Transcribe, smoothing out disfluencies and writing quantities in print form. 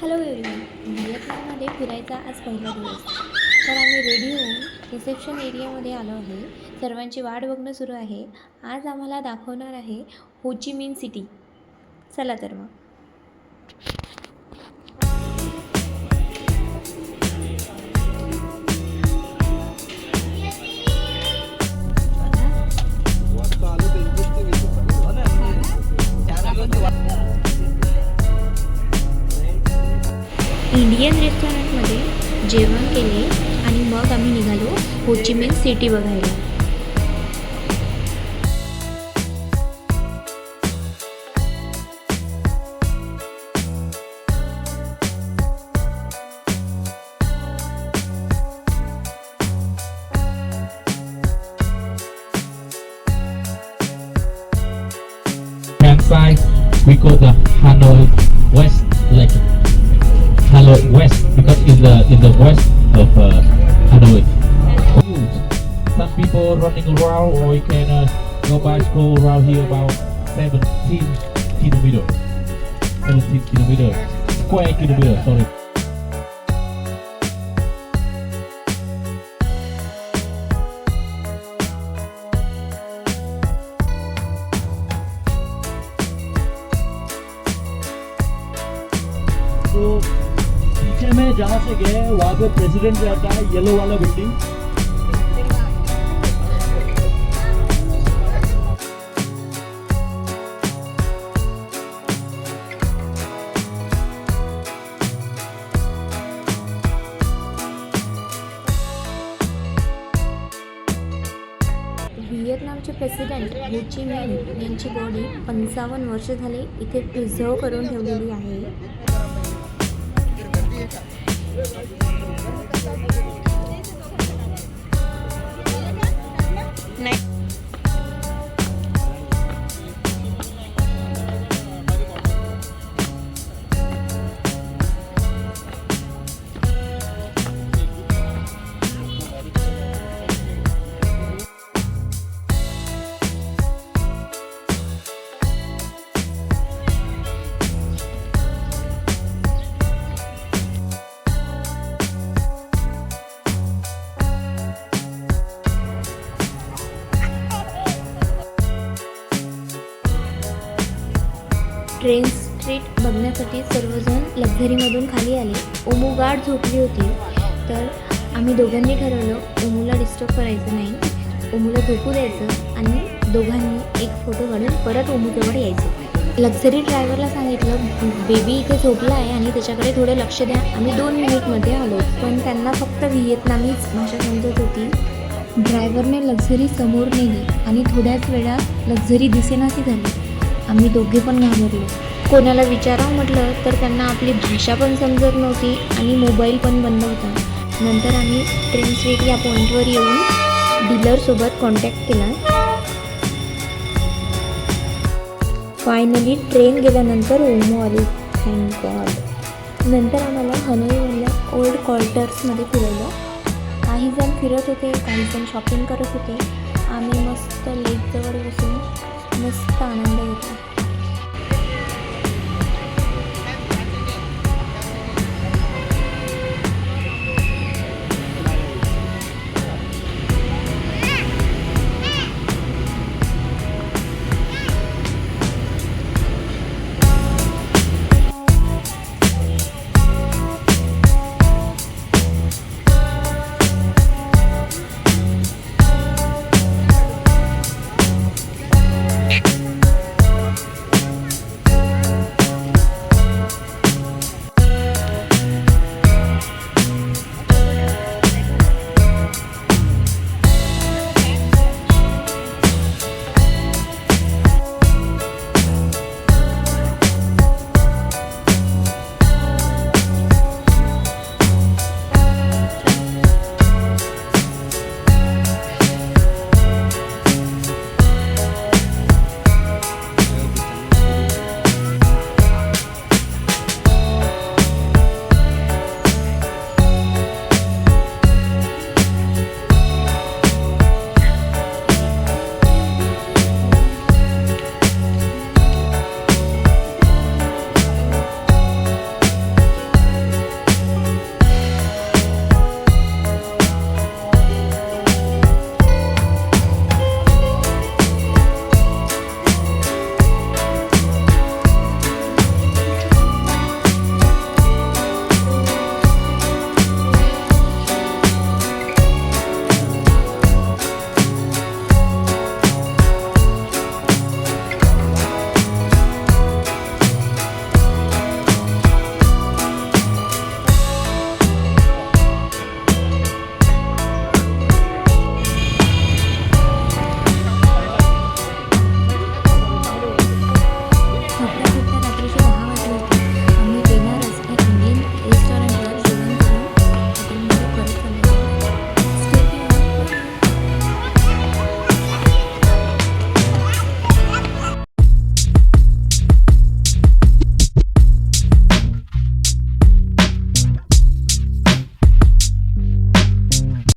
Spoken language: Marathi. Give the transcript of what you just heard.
Hello everyone. व्हिएतनाममध्ये फिरायचा आज पहिला दिवस. तर आम्ही रेडी होऊन रिसेप्शन एरियामध्ये आलो आहे. सर्वांची वाट बघणं सुरू आहे. आज आम्हाला दाखवणार आहे हो ची मिन सिटी. चला तर मग. इंडियन रेस्टॉरंटमध्ये जेवण केले आणि मग आम्ही निघालो हो ची मिन सिटी बघायला. Hand side, we go the Hanoi West Lake. Hanoi West because in the west of Hanoi. Some people running around, or you can go bicycle around here about 17 kilometers. 17 kilometers. Square kilometers, sorry. तो पीछे में जहाँ से गए वहाँ पे प्रेसिडेंट रहता है, येलो वाला बिल्डिंग. व्हिएतनामचे प्रेसिडेंट हो ची मिन यांची बॉडी 55 वर्ष झाले इथे प्रिझर्व करून ठेवलेली आहे. ट्रेन स्ट्रीट बघण्यासाठी सर्वजण लक्झरीमधून खाली आले. ओमू गाढ झोपली होती, तर आम्ही दोघांनी ठरवलं ओमूला डिस्टर्ब करायचं नाही, ओमूला झोपू द्यायचं आणि दोघांनी एक फोटो काढून परत ओमूजवळ यायचं. लक्झरी ड्रायव्हरला सांगितलं बेबी इथे झोपला आहे आणि त्याच्याकडे थोडं लक्ष द्या. आम्ही 2 मिनिटमध्ये आलो, पण त्यांना फक्त व्हिएतनामीच भाषा समजत होती. ड्रायव्हरने लक्झरी समोर नेली आणि थोड्याच वेळात लक्झरी दिसेनाशी झाली. आम्ही दोघे पण घाबरलो. कोणाला विचारावं म्हटलं तर त्यांना आपली भाषा पण समजत नव्हती आणि मोबाईल पण बंद होता. नंतर आम्ही ट्रेन स्ट्रीट या पॉईंटवर येऊन डीलरसोबत कॉन्टॅक्ट केला. फायनली ट्रेन गेल्यानंतर ओमू आली, थँक गॉड. नंतर आम्हाला हनोईमधल्या ओल्ड क्वार्टर्समध्ये फिरवलं. काही जण फिरत होते, काही जण शॉपिंग करत होते. आम्ही मस्त लेकजवळ बसून मस्त आनंद